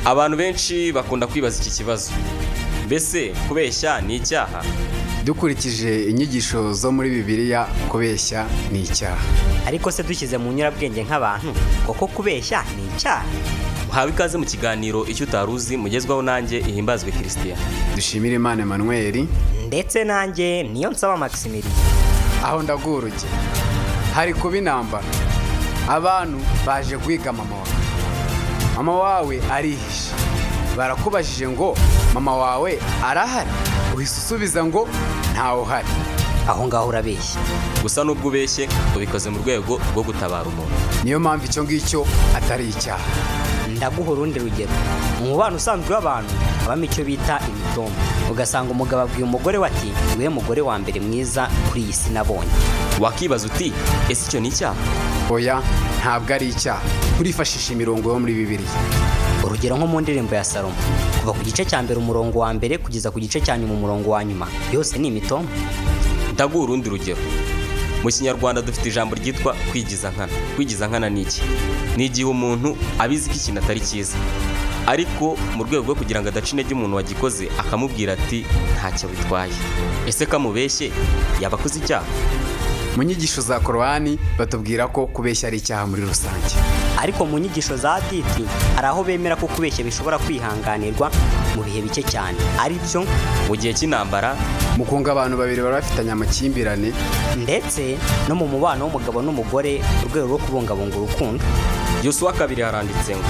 Abantu benshi bakunda kwibaza iki kibazo. Mbese kubeshya ni icyaha? Dukurikije inyigisho zo muri Bibiliya, kubeshya ni icyaha. Ariko se dushyize mu nyurabwenge nk'abantu, koko kubeshya ni icyaha? Muhawe ikaze mu kiganiro icyo utaruzi, mugezwaho nanjye Ihimbazwe Christian. Dushimire Imana Emmanuel. Ndetse nanjye niyo nsaba Maximilian. Aho ndaguruge. Hari kuba intambara. Abantu baje kwiga mama wawe. Mama wawe arihishe. Barakubajije ngo mama wawe arahari? Uhise usubiza ngo ntawe uhari. Aho ngaho urabeshya. Gusa nubwo ubeshye ubikoze mu rwego rwo gutabara umuntu. Niyo mpamvu icyo ngicyo atari icyaha. Ndaguha urundi rugero. Mu mubano usanzwe w'abantu habamo icyo bita imitombo. Ugasanga umugabo abwiye umugore we ati niwe mugore wa mbere mwiza kuri iyi si nabonye. Wakibaza uti ese icyo ni icyaha? Oya, ntabwo ari icyaha. Kurifashisha imirongo yo muri Bibiliya. Urugero nko mu ndirimbo ya Salomo, kuva ku gice cya mbere umurongo wa mbere kugeza ku gice cya nyuma umurongo wa nyuma, yose ni imitombo. Ndaguha urundi rugero. Mu Kinyarwanda dufite ijambo ryitwa kwigiza nkana. Kwigiza nkana ni iki? Ni igihe umuntu abizi ko ikintu atari cyiza, ariko mu rwego rwo kugira ngo adaca intege umuntu wagikoze akamubwira ati ntacyo bitwaye. Ese kamubeshye yaba akoze icyaha? Mu nyigisho za Korani batubwira ko kubeshya ari icyaha muri rusange. Ariko mu nyigisho za diti hari aho bemera ko kubeshya bishobora kwihanganirwa mu bihe bike cyane, ari byo mu gihe cy'intambara, mu kunga abantu babiri bari bafitanye amakimbirane, ndetse no mu mubano w'umugabo n'umugore mu rwego rwo kubungabunga urukundo. Yosuwa 2 haranditse ngo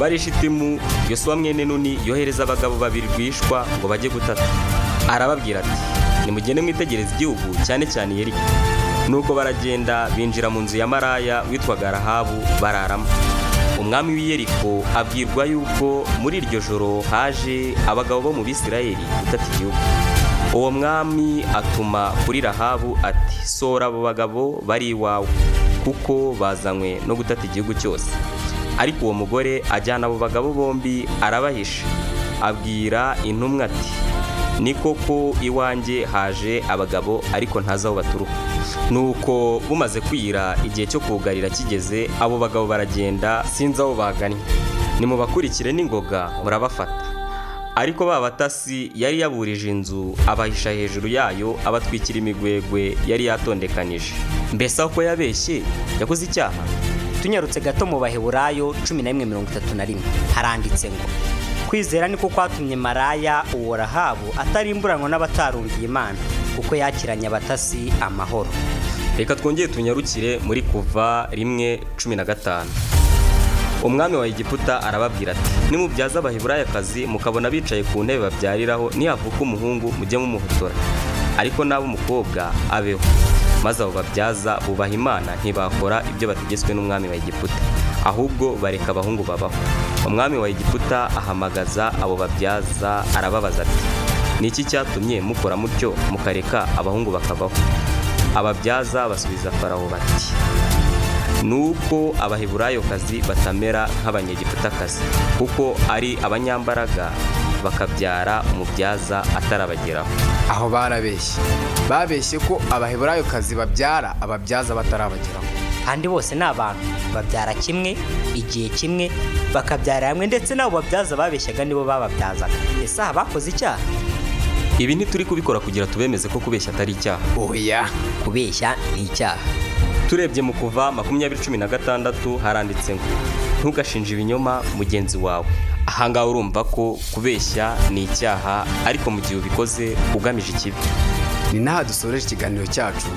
barishitimu Yosuwa mwene Nuni yohereza abagabo babiri rwishwa ngo bajye gutata. Arababwira ati nimugende mwitegereza igihugu cyane cyane Yeriko. Nuko baragenda binjira mu nzu ya maraya witwaga Rahabu bararamo. Umwami w'Iyeriko abwirwa yuko muri iryo joro haje abagabo bo mu Bisirayeli gutata igihugu. Uwo mwami atuma kuri Rahabu ati sora abo bagabo bari iwawe, kuko bazanywe no gutata igihugu cyose. Ariko uwo mugore ajyana abo bagabo bombi arabahisha, abwira intumwa ati ni koko iwanjye haje abagabo ariko ntazi aho baturuka. Nuko bumaze kwira igihe cyo kugarira kigeze, abo bagabo baragenda sinzi aho bagannye. Nimubakurikire n'ingoga murabafata. Ariko babatasi yari yaburije inzu abahisha hejuru yayo, abatwikira imigwegwe yari yatondekanije. Mbese aho yabeshye yakoze icyaha? Tunyarutse gato mu Baheburayo 11:31 haranditse ngo kwizera niko kwatumye maraya uwo Rahabu atarimburanwa n'abatarumviye Imana, kuko yakiranye abatasi amahoro. Reka twongeye tunyarukire muri Kuva 1:15. Umwami wa Egiputa arababwira ati nimubyaza Abaheburayokazi mukabona bicaye ku ntebe babyariraho, nihavuka umuhungu mujye mumuhotora, ariko nabo umukobwa abeho. Maze abo babyaza bubaha Imana, ntibakora ibyo bategetswe n'umwami wa Egiputa, ahubwo bareka abahungu babaho. Umwami wa Egiputa ahamagaza abo babyaza arababaza ati niki cyatumye mukora mutyo mukareka abahungu bakabaho? Ababyaza basubiza Farawo bati nuko Abaheburayokazi batamera nk'Abanyegiputakazi, kuko ari abanyambaraga bakabyara umubyaza atarabageraho. Aho barabeshye. Babeshye ko Abaheburayokazi babyara ababyaza batarabageraho. Kandi bose ni abantu babyara kimwe, igihe kimwe, bakabyara hamwe, ndetse nabo babyaza babeshyaga nibo bababyazaga. Ese aha bakoze icyaha? Ibi ntituri kubikora kugira tubemeze ko kubeshya atari icyaha. Oya, kubeshya ni icyaha. Turebye mu Kuva 20:16 haranditse ngo ntugashinje ibinyoma mugenzi wawe. Ahangaha urumva ko kubeshya ni icyaha, ariko mu gihe ubikoze ugamije ikibi. Ni naha dusoreje ikiganiro cyacu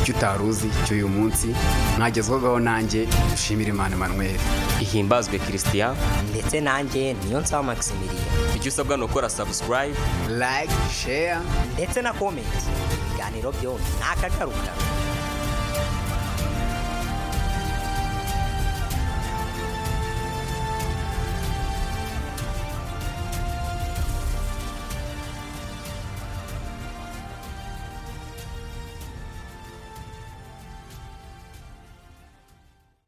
icyo utaruzi cy'uyu munsi. Mwagezwagaho nanjye Dushimire Imana Emmanuel, Ihimbazwe Christian, ndetse nanjye niyo nsaba Maximilian. Icyo usabwa ni ukora subscribe, like, share ndetse na comment. Ibiganiro byo ntakagaruka.